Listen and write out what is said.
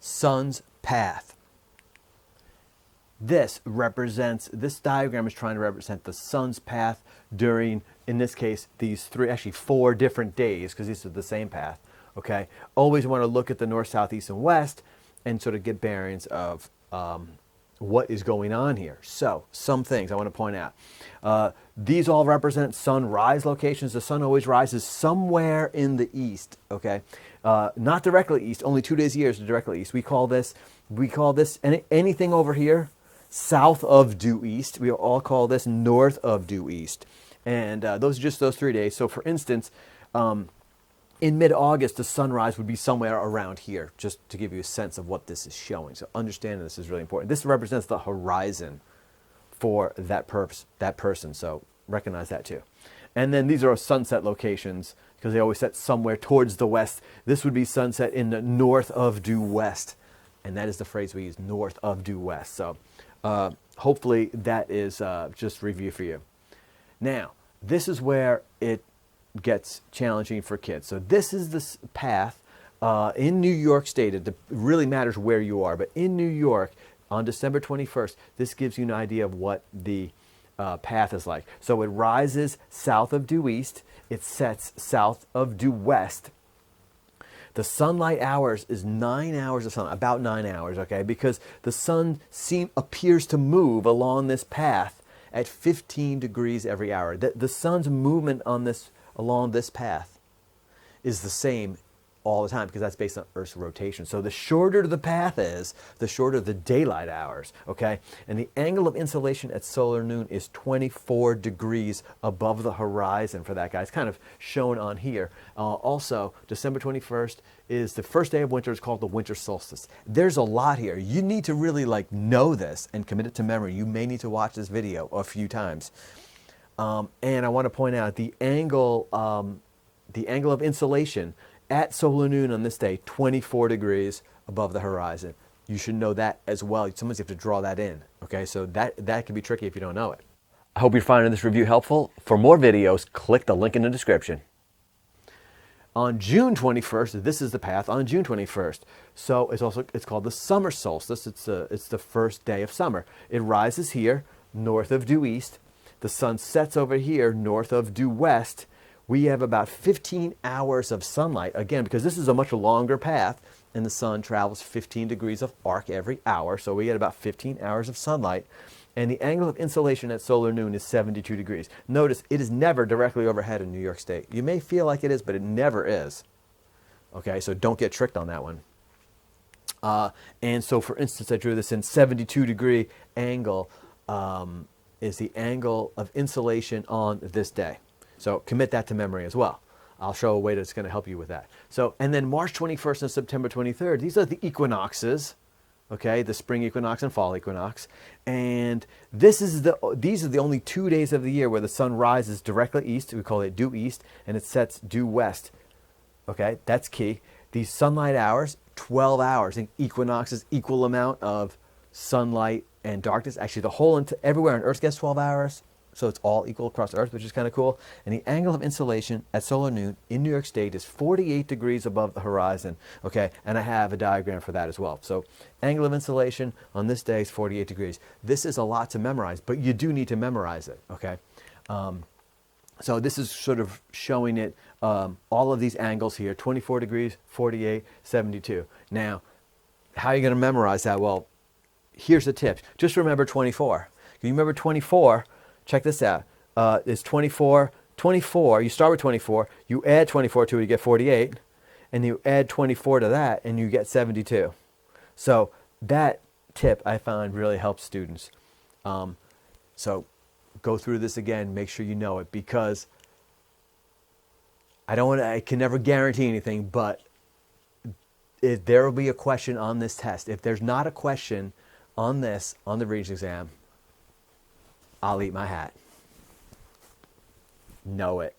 sun's path. This diagram is trying to represent the sun's path during, in this case, these actually 4 different days, because these are the same path, okay? Always want to look at the north, south, east, and west and sort of get bearings of what is going on here. So, some things I want to point out. These all represent sunrise locations. The sun always rises somewhere in the east, okay? Not directly east, only 2 days a year is directly east. We call this anything over here south of due east. We all call this north of due east. And those are just those 3 days. So for instance, in mid-August, the sunrise would be somewhere around here, just to give you a sense of what this is showing. So understanding this is really important. This represents the horizon for that person. So recognize that too. And then these are sunset locations, because they always set somewhere towards the west. This would be sunset in the north of due west. And that is the phrase we use, north of due west. So hopefully that is just review for you. Now, this is where it gets challenging for kids. So this is the path in New York State. It really matters where you are, but in New York on December 21st, this gives you an idea of what the path is like. So it rises south of due east. It sets south of due west. The sunlight hours is 9 hours of sunlight, about 9 hours, okay? Because the sun appears to move along this path at 15 degrees every hour. The sun's movement along this path is the same all the time, because that's based on Earth's rotation. So the shorter the path is, the shorter the daylight hours, okay? And the angle of insolation at solar noon is 24 degrees above the horizon for that guy. It's kind of shown on here. Also, December 21st is the first day of winter. It's called the winter solstice. There's a lot here. You need to really know this and commit it to memory. You may need to watch this video a few times. And I want to point out the angle of insolation at solar noon on this day, 24 degrees above the horizon. You should know that as well. Sometimes you have to draw that in, okay? So that can be tricky if you don't know it. I hope you're finding this review helpful. For more videos, click the link in the description. On June 21st, this is the path on June 21st. So it's called the summer solstice. It's the first day of summer. It rises here, north of due east. The sun sets over here, north of due west. We have about 15 hours of sunlight, again, because this is a much longer path, and the sun travels 15 degrees of arc every hour, so we get about 15 hours of sunlight, and the angle of insolation at solar noon is 72 degrees. Notice, it is never directly overhead in New York State. You may feel like it is, but it never is. Okay, so don't get tricked on that one. And so, for instance, I drew this in 72 degree angle is the angle of insolation on this day. So commit that to memory as well. I'll show a way that's going to help you with that. So, and then March 21st and September 23rd, these are the equinoxes, okay, the spring equinox and fall equinox. And these are the only 2 days of the year where the sun rises directly east. We call it due east, and it sets due west. Okay, that's key. These sunlight hours, 12 hours. In equinoxes, equal amount of sunlight and darkness. Actually, the whole everywhere on Earth gets 12 hours. So it's all equal across Earth, which is kind of cool. And the angle of insolation at solar noon in New York State is 48 degrees above the horizon. Okay, and I have a diagram for that as well. So angle of insolation on this day is 48 degrees. This is a lot to memorize, but you do need to memorize it. Okay, so this is sort of showing it, all of these angles here, 24 degrees, 48, 72. Now, how are you going to memorize that? Well, here's the tip. Just remember 24. If you remember 24, check this out. It's 24. You start with 24. You add 24 to it, you get 48. And you add 24 to that, and you get 72. So that tip I found really helps students. So go through this again. Make sure you know it, because I can never guarantee anything, but there will be a question on this test. If there's not a question on the Regents exam, I'll eat my hat. Know it.